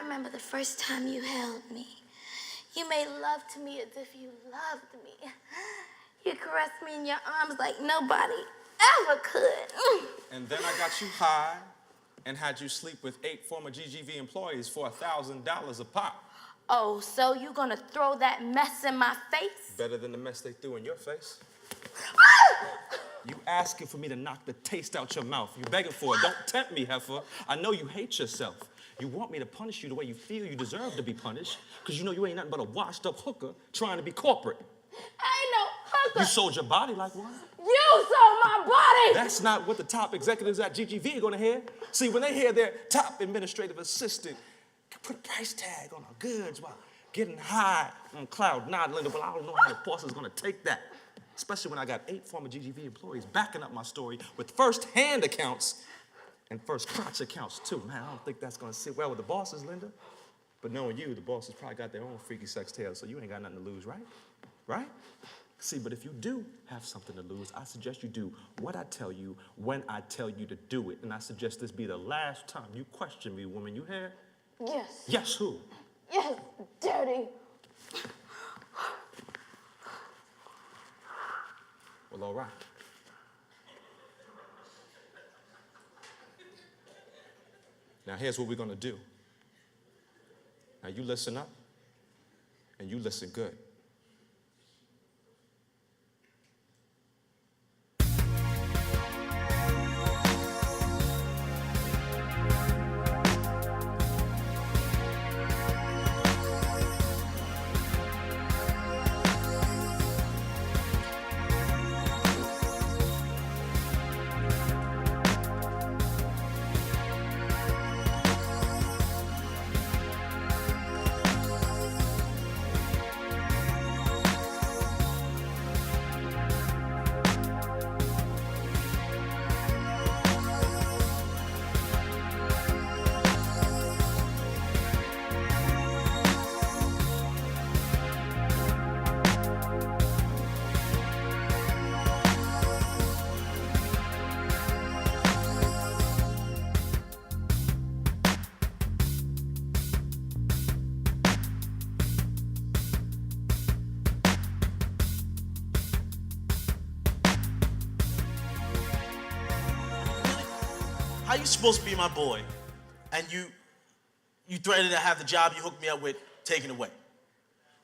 remember the first time you held me. You made love to me as if you loved me. You caressed me in your arms like nobody ever could. And then I got you high and had you sleep with 8 former GGV employees for $1,000 a pop. Oh, so you gonna throw that mess in my face? Better than the mess they threw in your face. You asking for me to knock the taste out your mouth. You begging for it. Don't tempt me, heifer. I know you hate yourself. You want me to punish you the way you feel you deserve to be punished, because you know you ain't nothing but a washed-up hooker trying to be corporate. I ain't no hooker. You sold your body like one. You sold my body. That's not what the top executives at GGV are gonna hear. See, when they hear their top administrative assistant put a price tag on our goods while getting high on cloud nine, Linda, well, I don't know how the boss is gonna take that. Especially when I got 8 former GGV employees backing up my story with first-hand accounts and first crotch accounts, too. Man, I don't think that's gonna sit well with the bosses, Linda. But knowing you, the bosses probably got their own freaky sex tales, so you ain't got nothing to lose, right? Right? See, but if you do have something to lose, I suggest you do what I tell you when I tell you to do it. And I suggest this be the last time you question me, woman. You hear? Yes. Yes, who? Yes, dirty. Well, all right. Now, here's what we're gonna do. Now, you listen up, and you listen good. How you supposed to be my boy, and you threatened to have the job you hooked me up with taken away?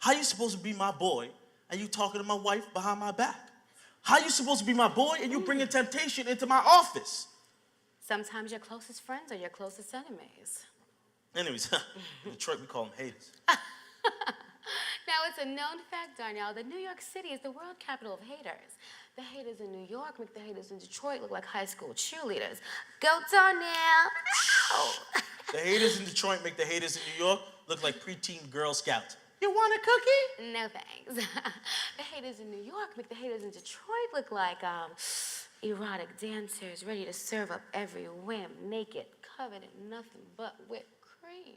How you supposed to be my boy, and you talking to my wife behind my back? How you supposed to be my boy, and you bringing temptation into my office? Sometimes your closest friends are your closest enemies. Anyways, in Detroit we call them haters. Now, it's a known fact, Donnell, that New York City is the world capital of haters. The haters in New York make the haters in Detroit look like high school cheerleaders. Go, Donnell! Ow. The haters in Detroit make the haters in New York look like preteen Girl Scouts. You want a cookie? No thanks. The haters in New York make the haters in Detroit look like erotic dancers ready to serve up every whim, naked, covered in nothing but whipped cream.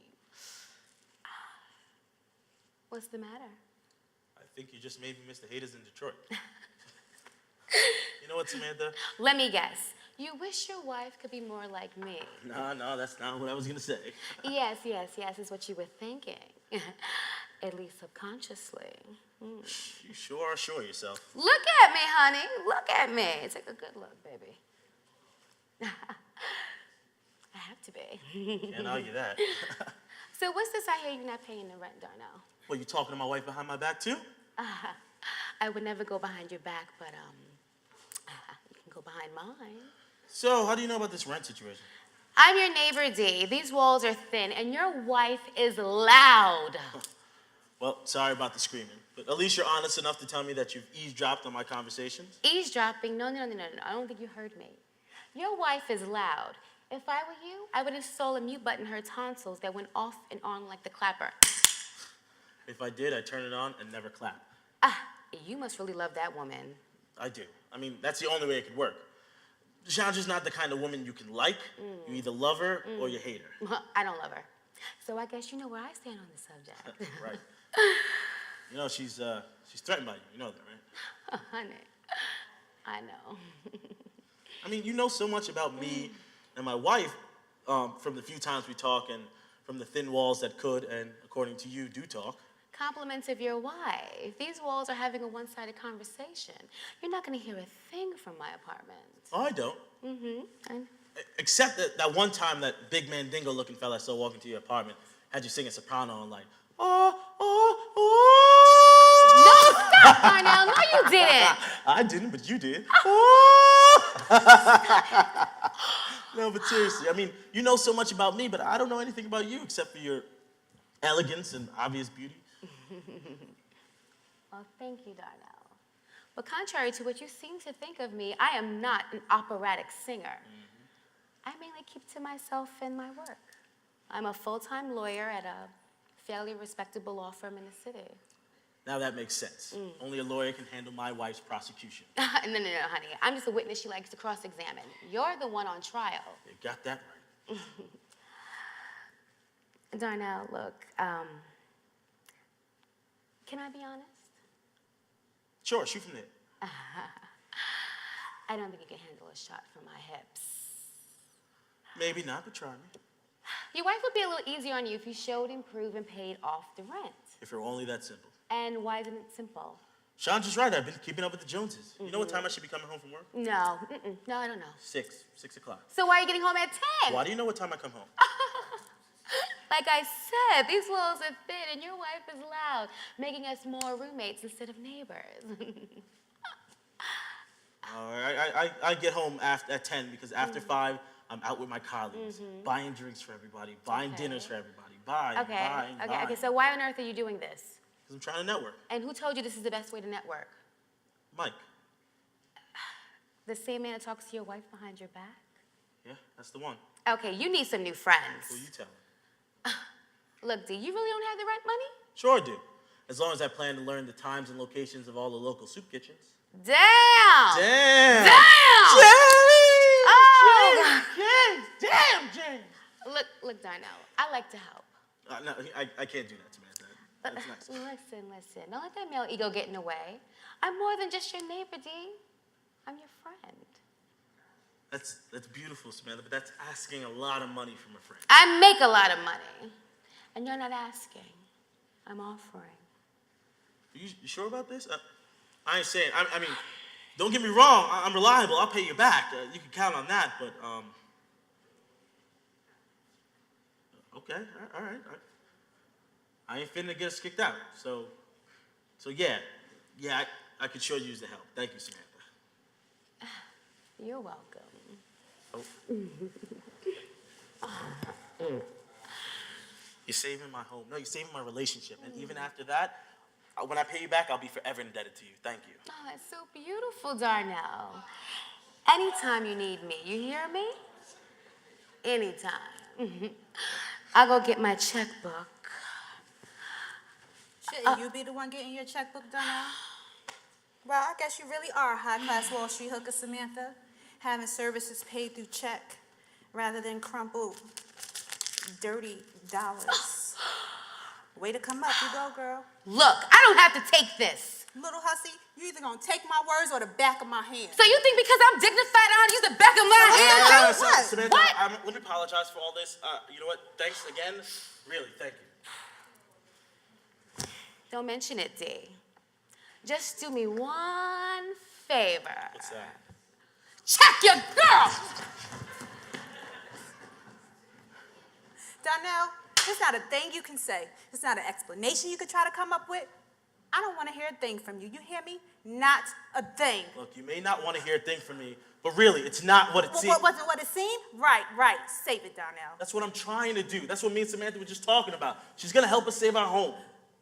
What's the matter? I think you just made me miss the haters in Detroit. You know what, Samantha? Let me guess. You wish your wife could be more like me. No, that's not what I was gonna say. Yes, is what you were thinking. At least subconsciously. You sure are sure of yourself. Look at me, honey. Look at me. Take a good look, baby. I have to be. Can't argue that. So what's this I hear you not paying the rent, Donnell? Well, you talking to my wife behind my back, too? I would never go behind your back, but you can go behind mine. So, how do you know about this rent situation? I'm your neighbor, Dee. These walls are thin, and your wife is loud. Well, sorry about the screaming, but at least you're honest enough to tell me that you've eavesdropped on my conversations. Eavesdropping? No. I don't think you heard me. Your wife is loud. If I were you, I would install a mute button in her tonsils that went off and on like the clapper. If I did, I'd turn it on and never clap. You must really love that woman. I do. I mean, that's the only way it could work. Chandra's not the kind of woman you can like. You either love her or you hate her. Well, I don't love her. So I guess you know where I stand on the subject. Right. You know, she's threatened by you. You know that, right? Oh, honey, I know. I mean, you know so much about me and my wife from the few times we talk, and from the thin walls that could, and according to you, do talk. Compliments of your wife. These walls are having a one-sided conversation. You're not going to hear a thing from my apartment. Oh, I don't. And Except that one time that big Mandingo-looking fella I saw walking to your apartment had you sing a soprano and like, oh, oh, oh. no, stop, Donnell. No, you didn't. I didn't, but you did. No, but seriously, I mean, you know so much about me, but I don't know anything about you except for your elegance and obvious beauty. Well, thank you, Donnell. But contrary to what you seem to think of me, I am not an operatic singer. I mainly keep to myself and my work. I'm a full-time lawyer at a fairly respectable law firm in the city. Now that makes sense. Only a lawyer can handle my wife's prosecution. No, honey. I'm just a witness she likes to cross-examine. You're the one on trial. You got that right. Donnell, look, can I be honest? Sure, shoot from there. I don't think you can handle a shot from my hips. Maybe not, but try me. Your wife would be a little easier on you if you showed, improved, and paid off the rent. If it were only that simple. And why isn't it simple? Shandra's right. I've been keeping up with the Joneses. You know what time I should be coming home from work? No, no, I don't know. 6 o'clock. So why are you getting home at 10? Why do you know what time I come home? Like I said, these walls are thin and your wife is loud, making us more roommates instead of neighbors. I get home at 10 because after 5, I'm out with my colleagues, buying drinks for everybody, buying dinners for everybody, buying. Okay, so why on earth are you doing this? Because I'm trying to network. And who told you this is the best way to network? Mike. The same man that talks to your wife behind your back? Yeah, that's the one. Okay, you need some new friends. Who you tell him? Look, D, you really don't have the rent money? Sure I do. As long as I plan to learn the times and locations of all the local soup kitchens. Damn! Damn! Damn! James! Oh, James! Damn, James! Look, Donnell, I like to help. No, I can't do that, Samantha. That's nice. Listen. Don't let that male ego get in the way. I'm more than just your neighbor, D. I'm your friend. That's beautiful, Samantha, but that's asking a lot of money from a friend. I make a lot of money. And you're not asking. I'm offering. You sure about this? I ain't saying, I mean, don't get me wrong, I'm reliable, I'll pay you back. You can count on that, but, okay, all right. I ain't finna get us kicked out, so yeah, I could sure use the help. Thank you, Samantha. You're welcome. You're saving my home. No, you're saving my relationship. And even after that, when I pay you back, I'll be forever indebted to you. Thank you. Oh, that's so beautiful, Donnell. Anytime you need me, you hear me? Anytime. I'll go get my checkbook. Shouldn't you be the one getting your checkbook, Donnell? Well, I guess you really are a high-class Wall Street hooker, Samantha, having services paid through check rather than crumpled, dirty dollars. Way to come up, you go, girl. Look, I don't have to take this. Little hussy, you either gonna take my words or the back of my hand. So you think because I'm dignified, I ought to use the back of my hand? What? Samantha, What? let me apologize for all this. You know what? Thanks again. Really, thank you. Don't mention it, D. Just do me one favor. What's that? Check your girl! Donnell, there's not a thing you can say. There's not an explanation you could try to come up with. I don't want to hear a thing from you. You hear me? Not a thing. Look, you may not want to hear a thing from me, but really, it's not what it seems. What wasn't what it seemed? Right. Save it, Donnell. That's what I'm trying to do. That's what me and Samantha were just talking about. She's gonna help us save our home.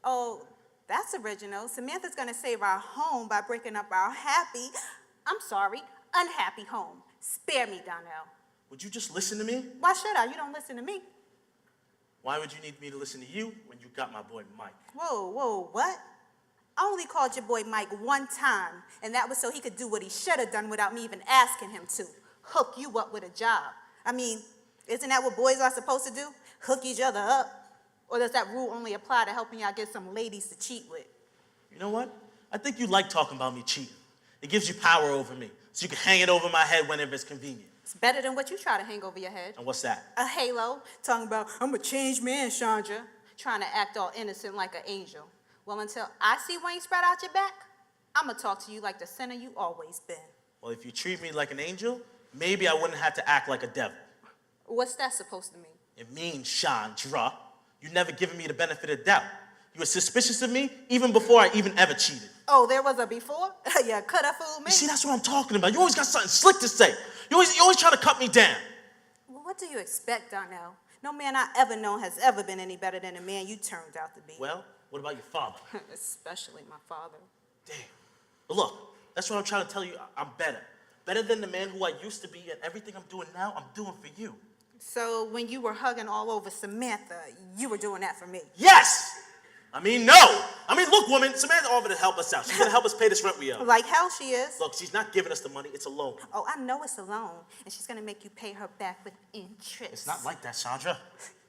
Oh, that's original. Samantha's gonna save our home by breaking up our unhappy home. Spare me, Donnell. Would you just listen to me? Why should I? You don't listen to me. Why would you need me to listen to you when you got my boy Mike? Whoa, what? I only called your boy Mike one time, and that was so he could do what he should have done without me even asking him to. Hook you up with a job. I mean, isn't that what boys are supposed to do? Hook each other up? Or does that rule only apply to helping y'all get some ladies to cheat with? You know what? I think you like talking about me cheating. It gives you power over me, so you can hang it over my head whenever it's convenient. It's better than what you try to hang over your head. And what's that? A halo, talking about, I'm a changed man, Shandra. Trying to act all innocent like an angel. Well, until I see when you spread out your back, I'm going to talk to you like the sinner you always been. Well, if you treat me like an angel, maybe I wouldn't have to act like a devil. What's that supposed to mean? It means, Shandra, you never given me the benefit of doubt. You were suspicious of me even before I even ever cheated. Oh, there was a before? You could have fooled me. You see, that's what I'm talking about. You always got something slick to say. You always try to cut me down. Well, what do you expect, Donnell? No man I ever known has ever been any better than the man you turned out to be. Well, what about your father? Especially my father. Damn. But look, that's what I'm trying to tell you. I'm better. Better than the man who I used to be, and everything I'm doing now, I'm doing for you. So when you were hugging all over Samantha, you were doing that for me? Yes! I mean, no! I mean, look, woman, Samantha offered to help us out. She's gonna help us pay this rent we owe. Like hell she is. Look, she's not giving us the money, it's a loan. Oh, I know it's a loan, and she's gonna make you pay her back with interest. It's not like that, Shandra.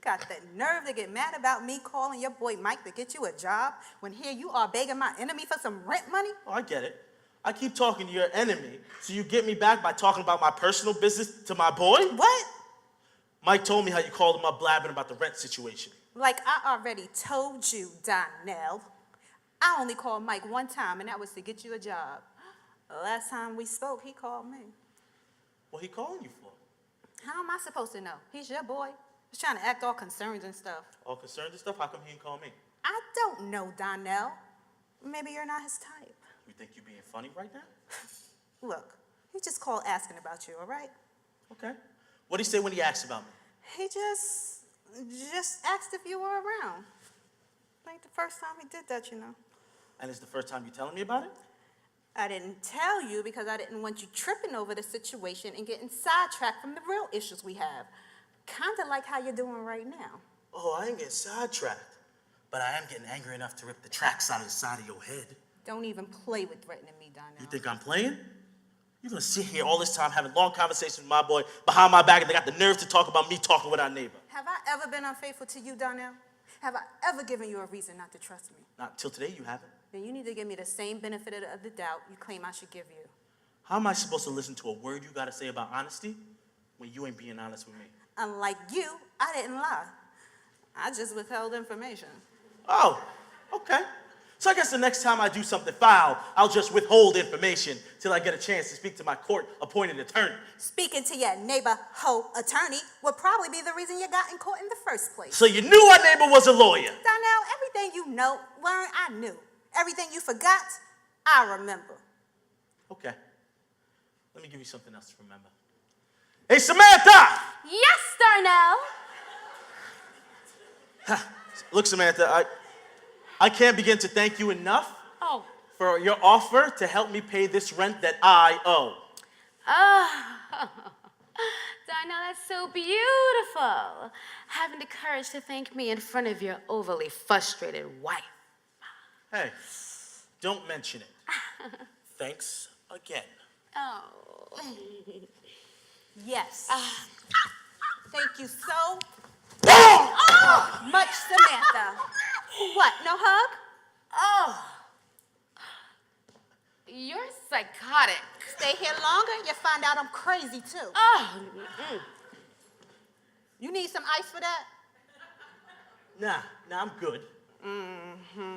Got the nerve to get mad about me calling your boy Mike to get you a job when here you are begging my enemy for some rent money? Oh, I get it. I keep talking to your enemy, so you get me back by talking about my personal business to my boy? What? Mike told me how you called him up blabbing about the rent situation. Like I already told you, Donnell. I only called Mike one time, and that was to get you a job. The last time we spoke, he called me. What he calling you for? How am I supposed to know? He's your boy. He's trying to act all concerned and stuff. All concerned and stuff? How come he didn't call me? I don't know, Donnell. Maybe you're not his type. You think you're being funny right now? Look, he just called asking about you, all right? Okay. What'd he say when he asked about me? He just asked if you were around. Ain't the first time he did that, you know. And it's the first time you telling me about it? I didn't tell you because I didn't want you tripping over the situation and getting sidetracked from the real issues we have. Kind of like how you're doing right now. Oh, I ain't getting sidetracked. But I am getting angry enough to rip the tracks out of the side of your head. Don't even play with threatening me, Donnell. You think I'm playing? You're gonna sit here all this time having long conversations with my boy behind my back, and they got the nerve to talk about me talking with our neighbor. Have I ever been unfaithful to you, Donnell? Have I ever given you a reason not to trust me? Not till today, you haven't. Then you need to give me the same benefit of the doubt you claim I should give you. How am I supposed to listen to a word you gotta say about honesty when you ain't being honest with me? Unlike you, I didn't lie. I just withheld information. Oh, okay. So I guess the next time I do something foul, I'll just withhold information till I get a chance to speak to my court-appointed attorney. Speaking to your neighbor, hoe attorney, would probably be the reason you got in court in the first place. So you knew our neighbor was a lawyer? Donnell, everything you know, learn, I knew. Everything you forgot, I remember. Okay. Let me give you something else to remember. Hey, Samantha! Yes, Donnell. Look, Samantha, I can't begin to thank you enough Oh. for your offer to help me pay this rent that I owe. Oh. Donnell, that's so beautiful. Having the courage to thank me in front of your overly frustrated wife. Hey, don't mention it. Thanks again. Oh. Yes. Thank you so Oh! much, Samantha. What, no hug? Oh. You're psychotic. Stay here longer, you'll find out I'm crazy too. Oh. You need some ice for that? Nah, I'm good. Mm-hmm.